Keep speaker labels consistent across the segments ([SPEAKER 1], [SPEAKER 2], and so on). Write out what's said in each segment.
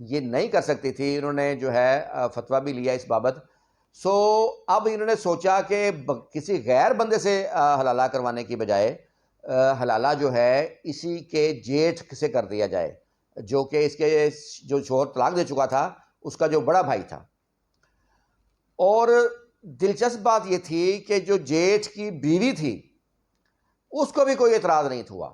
[SPEAKER 1] یہ نہیں کر سکتی تھی، انہوں نے جو ہے فتویٰ بھی لیا اس بابت. سو اب انہوں نے سوچا کہ کسی غیر بندے سے حلالہ کروانے کی بجائے حلالہ جو ہے اسی کے جیٹھ سے کر دیا جائے، جو کہ اس کے جو شوہر طلاق دے چکا تھا اس کا جو بڑا بھائی تھا. اور دلچسپ بات یہ تھی کہ جو جیٹھ کی بیوی تھی اس کو بھی کوئی اعتراض نہیں ہوا،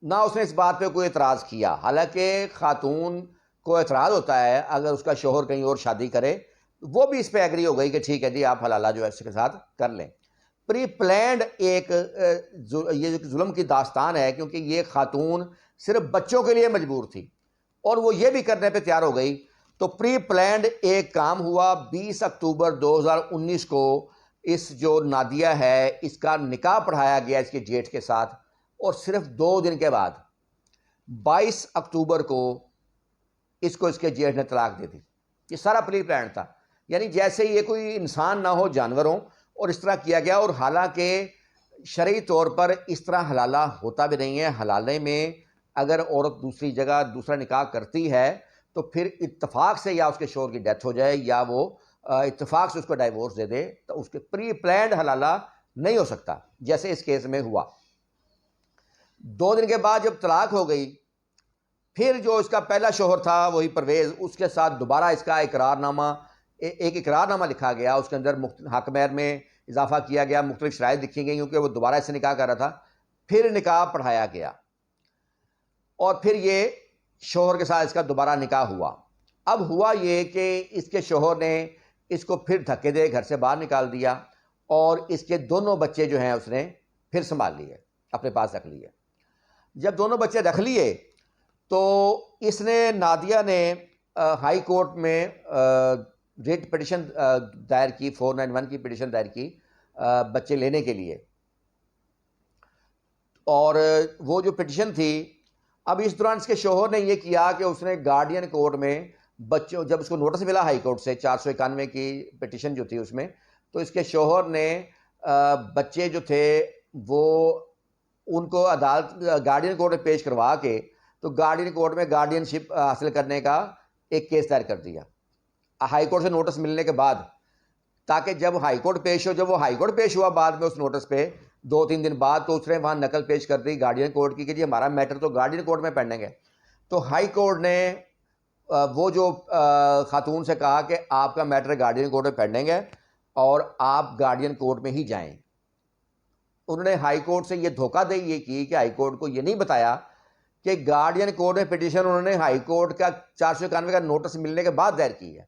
[SPEAKER 1] نہ اس نے اس بات پہ کوئی اعتراض کیا. حالانکہ خاتون کو اعتراض ہوتا ہے اگر اس کا شوہر کہیں اور شادی کرے، وہ بھی اس پہ ایگری ہو گئی کہ ٹھیک ہے جی آپ حلالہ جو ہے اس کے ساتھ کر لیں. پری پلانڈ ایک یہ ظلم کی داستان ہے، کیونکہ یہ خاتون صرف بچوں کے لیے مجبور تھی اور وہ یہ بھی کرنے پہ تیار ہو گئی. تو پری پلانڈ ایک کام ہوا. 20 اکتوبر 2019 کو اس جو نادیہ ہے اس کا نکاح پڑھایا گیا اس کے جیٹھ کے ساتھ، اور صرف 2 دن کے بعد 22 اکتوبر کو اس کے جیٹھ نے طلاق دے دی. یہ سارا پری پلانڈ تھا، یعنی جیسے یہ کوئی انسان نہ ہو جانور ہو، اور اس طرح کیا گیا. اور حالانکہ شرعی طور پر اس طرح حلالہ ہوتا بھی نہیں ہے. حلالے میں اگر عورت دوسری جگہ دوسرا نکاح کرتی ہے تو پھر اتفاق سے یا اس کے شوہر کی ڈیتھ ہو جائے یا وہ اتفاق سے اس کو ڈائیورس دے دے، تو اس کے پری پلانڈ حلالہ نہیں ہو سکتا جیسے اس کیس میں ہوا. 2 دن کے بعد جب طلاق ہو گئی، پھر جو اس کا پہلا شوہر تھا وہی پرویز، اس کے ساتھ دوبارہ اس کا ایک اقرار نامہ لکھا گیا. اس کے اندر حق مہر میں اضافہ کیا گیا، مختلف شرائط لکھی گئی کیونکہ وہ دوبارہ اس سے نکاح کر رہا تھا. پھر نکاح پڑھایا گیا اور پھر یہ شوہر کے ساتھ اس کا دوبارہ نکاح ہوا. اب ہوا یہ کہ اس کے شوہر نے اس کو پھر دھکے دے گھر سے باہر نکال دیا، اور اس کے دونوں بچے جو ہیں اس نے پھر سنبھال لیے، اپنے پاس رکھ لیے. جب دونوں بچے رکھ لیے تو اس نے نادیہ نے ہائی کورٹ میں ریٹ پٹیشن دائر کی، 491 کی پٹیشن دائر کی بچے لینے کے لیے. اور وہ جو پٹیشن تھی، اب اس دوران اس کے شوہر نے یہ کیا کہ اس نے گارڈین کورٹ میں بچوں، جب اس کو نوٹس ملا ہائی کورٹ سے 491 کی پٹیشن جو تھی اس میں، تو اس کے شوہر نے بچے جو تھے وہ ان کو عدالت گارڈین کورٹ میں پیش کروا کے تو گارڈین کورٹ میں گارڈین شپ حاصل کرنے کا ایک کیس دائر کر دیا ہائی کورٹ سے نوٹس ملنے کے بعد، تاکہ جب ہائی کورٹ پیش ہو. جب وہ ہائی کورٹ پیش ہوا بعد میں اس نوٹس پہ 2-3 دن بعد، تو اس نے وہاں نقل پیش کر دی گارڈین کورٹ کی کہ جی ہمارا میٹر تو گارڈین کورٹ میں پینڈنگ ہے. تو ہائی کورٹ نے وہ جو خاتون سے کہا کہ آپ کا میٹر گارڈین کورٹ میں پینڈنگ ہے اور آپ گارڈین کورٹ میں ہی جائیں. انہوں نے ہائی کورٹ سے یہ دھوکہ دے یہ کی کہ ہائی کورٹ کو یہ نہیں بتایا کہ گارڈین کورٹ میں پٹیشن انہوں نے ہائی کورٹ کا 491 کا نوٹس ملنے کے بعد دائر کی ہے.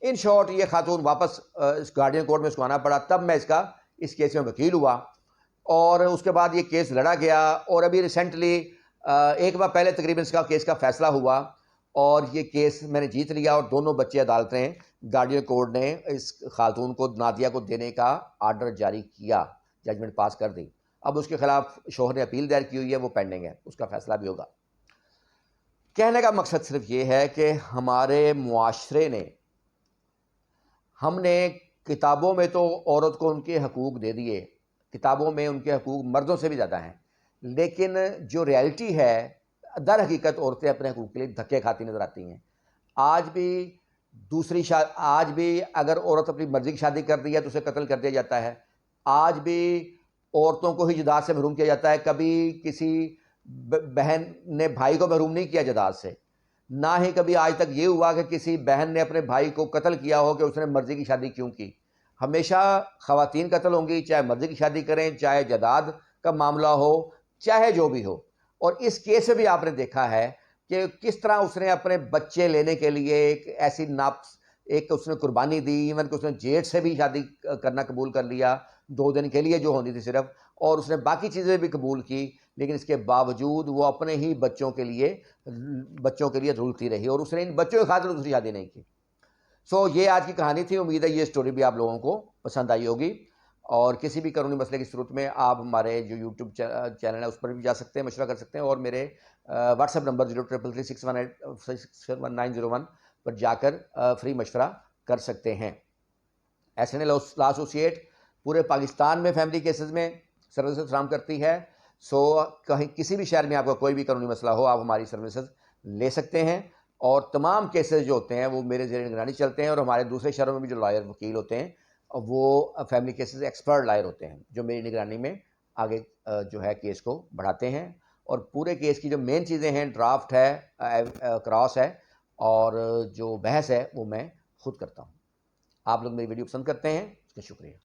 [SPEAKER 1] ان شارٹ یہ خاتون واپس اس گارڈین کورٹ میں اس کو آنا پڑا. تب میں اس کیس میں وکیل ہوا اور اس کے بعد یہ کیس لڑا گیا. اور ابھی ریسنٹلی ایک بار پہلے تقریباً اس کا کیس کا فیصلہ ہوا اور یہ کیس میں نے جیت لیا، اور دونوں بچے عدالتیں گارڈین کورٹ نے اس خاتون کو نادیہ کو دینے کا آرڈر جاری کیا، ججمنٹ پاس کر دی. اب اس کے خلاف شوہر نے اپیل دائر کی ہوئی ہے، وہ پینڈنگ ہے، اس کا فیصلہ بھی ہوگا. کہنے کا مقصد صرف یہ ہے کہ ہمارے معاشرے نے، ہم نے کتابوں میں تو عورت کو ان کے حقوق دے دیے، کتابوں میں ان کے حقوق مردوں سے بھی زیادہ ہیں، لیکن جو ریالٹی ہے در حقیقت عورتیں اپنے حقوق کے لیے دھکے کھاتی نظر آتی ہیں. آج بھی اگر عورت اپنی مرضی کی شادی کر دی ہے تو اسے قتل کر دیا جاتا ہے. آج بھی عورتوں کو ہی جداد سے محروم کیا جاتا ہے. کبھی کسی بہن نے بھائی کو محروم نہیں کیا جداد سے، نہ ہی کبھی آج تک یہ ہوا کہ کسی بہن نے اپنے بھائی کو قتل کیا ہو کہ اس نے مرضی کی شادی کیوں کی. ہمیشہ خواتین قتل ہوں گی، چاہے مرضی کی شادی کریں، چاہے جداد کا معاملہ ہو، چاہے جو بھی ہو. اور اس کیس میں بھی آپ نے دیکھا ہے کہ کس طرح اس نے اپنے بچے لینے کے لیے ایک ایسی ایک اس نے قربانی دی. ایون کہ اس نے جیٹھ سے بھی شادی کرنا قبول کر لیا 2 دن کے لیے جو ہونی تھی صرف، اور اس نے باقی چیزیں بھی قبول کی، لیکن اس کے باوجود وہ اپنے ہی بچوں کے لیے رولتی رہی، اور اس نے ان بچوں کی خاطر دوسری شادی نہیں کی. سو یہ آج کی کہانی تھی. امید ہے یہ سٹوری بھی آپ لوگوں کو پسند آئی ہوگی، اور کسی بھی قانونی مسئلے کی صورت میں آپ ہمارے جو یوٹیوب چینل ہے اس پر بھی جا سکتے ہیں، مشورہ کر سکتے ہیں، اور میرے واٹس ایپ نمبر 033361861901 پر جا کر فری مشورہ کر سکتے ہیں. SNA لا ایسوسیٹ پورے پاکستان میں فیملی کیسز میں سروسز فراہم کرتی ہے. سو کہیں کسی بھی شہر میں آپ کا کوئی بھی قانونی مسئلہ ہو، آپ ہماری سروسز لے سکتے ہیں. اور تمام کیسز جو ہوتے ہیں وہ میرے زیر نگرانی چلتے ہیں، اور ہمارے دوسرے شہروں میں بھی جو لائر وکیل ہوتے ہیں وہ فیملی کیسز ایکسپرٹ لائر ہوتے ہیں جو میری نگرانی میں آگے جو ہے کیس کو بڑھاتے ہیں، اور پورے کیس کی جو مین چیزیں ہیں، ڈرافٹ ہے، کراس ہے، اور جو بحث ہے وہ میں خود کرتا ہوں۔ آپ لوگ میری ویڈیو پسند کرتے ہیں، اس کا شکریہ۔